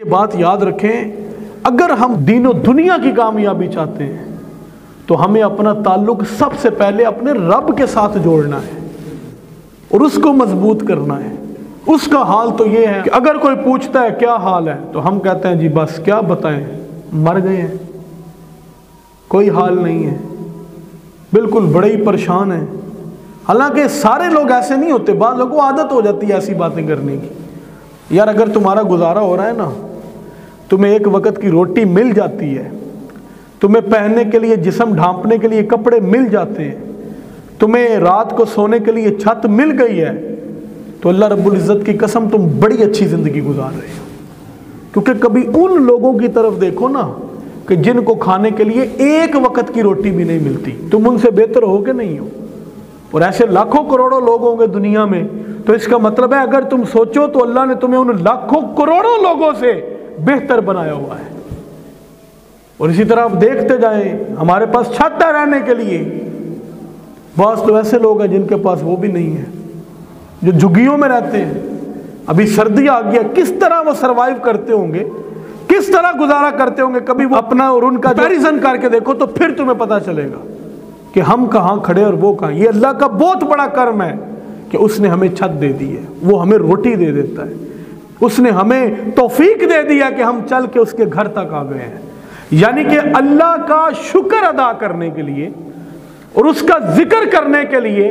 یہ بات یاد رکھیں، اگر ہم دین و دنیا کی کامیابی چاہتے ہیں تو ہمیں اپنا تعلق سب سے پہلے اپنے رب کے ساتھ جوڑنا ہے اور اس کو مضبوط کرنا ہے۔ اس کا حال تو یہ ہے کہ اگر کوئی پوچھتا ہے کیا حال ہے تو ہم کہتے ہیں جی بس کیا بتائیں، مر گئے ہیں، کوئی حال نہیں ہے، بالکل بڑے ہی پریشان ہیں۔ حالانکہ سارے لوگ ایسے نہیں ہوتے، بعض لوگوں کو عادت ہو جاتی ہے ایسی باتیں کرنے کی۔ یار اگر تمہارا گزارا ہو رہا ہے نا، تمہیں ایک وقت کی روٹی مل جاتی ہے، تمہیں پہننے کے لیے، جسم ڈھانپنے کے لیے کپڑے مل جاتے ہیں، تمہیں رات کو سونے کے لیے چھت مل گئی ہے، تو اللہ رب العزت کی قسم تم بڑی اچھی زندگی گزار رہے ہو۔ کیونکہ کبھی ان لوگوں کی طرف دیکھو نا کہ جن کو کھانے کے لیے ایک وقت کی روٹی بھی نہیں ملتی، تم ان سے بہتر ہو کہ نہیں ہو؟ اور ایسے لاکھوں کروڑوں لوگ ہوں گے دنیا میں، تو اس کا مطلب ہے اگر تم سوچو تو اللہ نے تمہیں ان لاکھوں کروڑوں لوگوں سے بہتر بنایا ہوا ہے۔ اور اسی طرح آپ دیکھتے جائیں، ہمارے پاس چھت ہے رہنے کے لیے، بعض تو ایسے لوگ ہیں جن کے پاس وہ بھی نہیں ہے، جو جھگیوں میں رہتے ہیں۔ ابھی سردی آ گیا، کس طرح وہ سروائیو کرتے ہوں گے، کس طرح گزارا کرتے ہوں گے، کبھی وہ اپنا اور ان کا کمپیریزن کر کے دیکھو تو پھر تمہیں پتہ چلے گا کہ ہم کہاں کھڑے اور وہ کہاں۔ یہ اللہ کا بہت بڑا کرم ہے کہ اس نے ہمیں چھت دے دی ہے، وہ ہمیں روٹی دے دیتا ہے، اس نے ہمیں توفیق دے دیا کہ ہم چل کے اس کے گھر تک آ گئے ہیں۔ یعنی کہ اللہ کا شکر ادا کرنے کے لیے اور اس کا ذکر کرنے کے لیے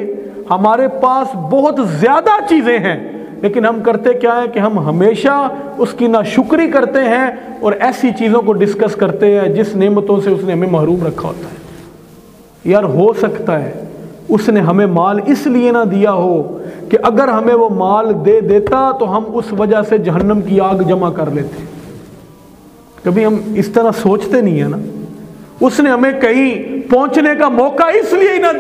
ہمارے پاس بہت زیادہ چیزیں ہیں، لیکن ہم کرتے کیا ہے کہ ہم ہمیشہ اس کی ناشکری کرتے ہیں اور ایسی چیزوں کو ڈسکس کرتے ہیں جس نعمتوں سے اس نے ہمیں محروم رکھا ہوتا ہے۔ یار ہو سکتا ہے اس نے ہمیں مال اس لیے نہ دیا ہو کہ اگر ہمیں وہ مال دے دیتا تو ہم اس وجہ سے جہنم کی آگ جمع کر لیتے۔ کبھی ہم اس طرح سوچتے نہیں ہیں نا۔ اس نے ہمیں کہیں پہنچنے کا موقع اس لیے ہی نہ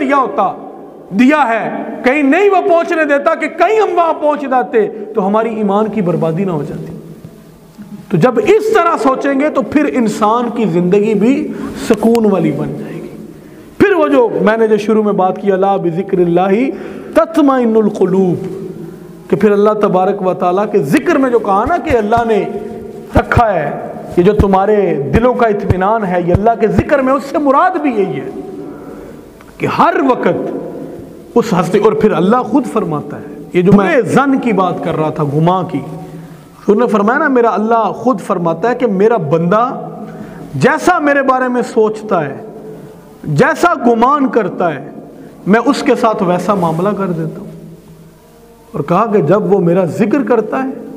دیا ہے، کہیں نہیں وہ پہنچنے دیتا کہ کہیں ہم وہاں پہنچ جاتے تو ہماری ایمان کی بربادی نہ ہو جاتی۔ تو جب اس طرح سوچیں گے تو پھر انسان کی زندگی بھی سکون والی بن جائے گی۔ پھر وہ جو میں نے جو شروع میں بات کی، الا بذکر اللہ تطمئن القلوب، کہ پھر اللہ تبارک و تعالیٰ کے ذکر میں جو کہا نا کہ اللہ نے رکھا ہے یہ جو تمہارے دلوں کا اطمینان ہے، یہ اللہ کے ذکر میں، اس سے مراد بھی یہی ہے کہ ہر وقت اس ہستی، اور پھر اللہ خود فرماتا ہے، یہ جو میں ظن کی بات کر رہا تھا، گمان کی، انہوں نے فرمایا نا میرا اللہ خود فرماتا ہے کہ میرا بندہ جیسا میرے بارے میں سوچتا ہے، جیسا گمان کرتا ہے، میں اس کے ساتھ ویسا معاملہ کر دیتا ہوں۔ اور کہا کہ جب وہ میرا ذکر کرتا ہے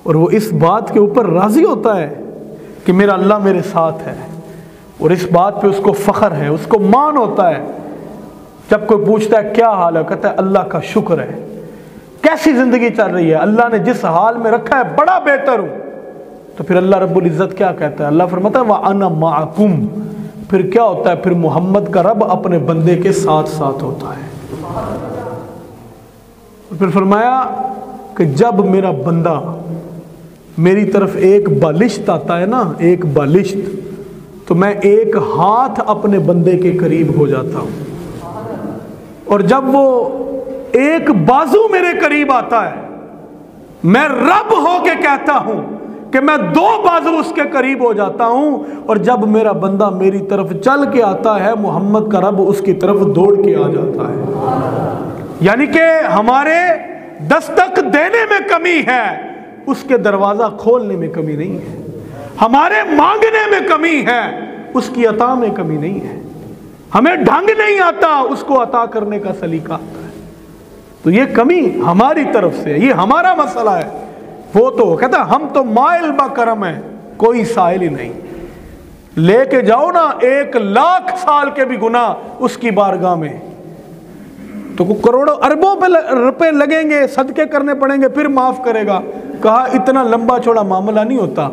اور وہ اس بات کے اوپر راضی ہوتا ہے کہ میرا اللہ میرے ساتھ ہے، اور اس بات پہ اس کو فخر ہے، اس کو مان ہوتا ہے، جب کوئی پوچھتا ہے کیا حال ہے، کہتا ہے اللہ کا شکر ہے، کیسی زندگی چل رہی ہے، اللہ نے جس حال میں رکھا ہے بڑا بہتر ہوں۔ تو پھر اللہ رب العزت کیا کہتا ہے؟ اللہ فرماتا ہے وَأَنَا مَعَكُمْ۔ پھر کیا ہوتا ہے؟ پھر محمد کا رب اپنے بندے کے ساتھ ساتھ ہوتا ہے۔ پھر فرمایا کہ جب میرا بندہ میری طرف ایک بالشت آتا ہے نا، ایک بالشت، تو میں ایک ہاتھ اپنے بندے کے قریب ہو جاتا ہوں، اور جب وہ ایک بازو میرے قریب آتا ہے میں رب ہو کے کہتا ہوں کہ میں دو بازو اس کے قریب ہو جاتا ہوں، اور جب میرا بندہ میری طرف چل کے آتا ہے محمد کا رب اس کی طرف دوڑ کے آ جاتا ہے۔ یعنی کہ ہمارے دستک دینے میں کمی ہے، اس کے دروازہ کھولنے میں کمی نہیں ہے، ہمارے مانگنے میں کمی ہے، اس کی عطا میں کمی نہیں ہے، ہمیں ڈھنگ نہیں آتا اس کو عطا کرنے کا سلیقہ آتا ہے، تو یہ کمی ہماری طرف سے ہے، یہ ہمارا مسئلہ ہے۔ وہ تو کہتا ہے ہم تو مائل با کرم ہیں، کوئی سائل ہی نہیں، لے کے جاؤ نا 1,00,000 سال کے بھی گناہ اس کی بارگاہ میں تو کروڑوں اربوں پہ روپے لگیں گے، صدقے کرنے پڑیں گے، پھر معاف کرے گا۔ کہا اتنا لمبا چوڑا معاملہ نہیں ہوتا،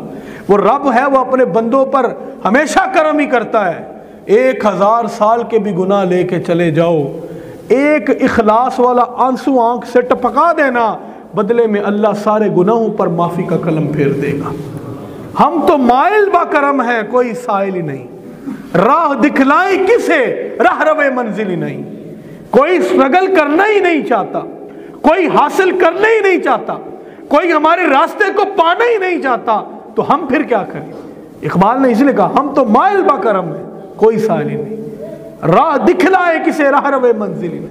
وہ رب ہے، وہ اپنے بندوں پر ہمیشہ کرم ہی کرتا ہے۔ 1,000 سال کے بھی گناہ لے کے چلے جاؤ، ایک اخلاص والا آنسو آنکھ سے ٹپکا دینا، بدلے میں اللہ سارے گناہوں پر معافی کا قلم پھیر دے گا۔ ہم تو مائل با کرم ہیں، کوئی سائل ہی نہیں، راہ دکھلائیں کسے، راہ روے منزل ہی نہیں، کوئی سٹرگل کرنا ہی نہیں چاہتا، کوئی حاصل کرنا ہی نہیں چاہتا، کوئی ہمارے راستے کو پانا ہی نہیں چاہتا تو ہم پھر کیا کریں؟ اقبال نے اس لیے کہا ہم تو مائل با کرم ہیں، کوئی سائل ہی نہیں، راہ دکھلائے کسے راہ روے منزل ہی نہیں۔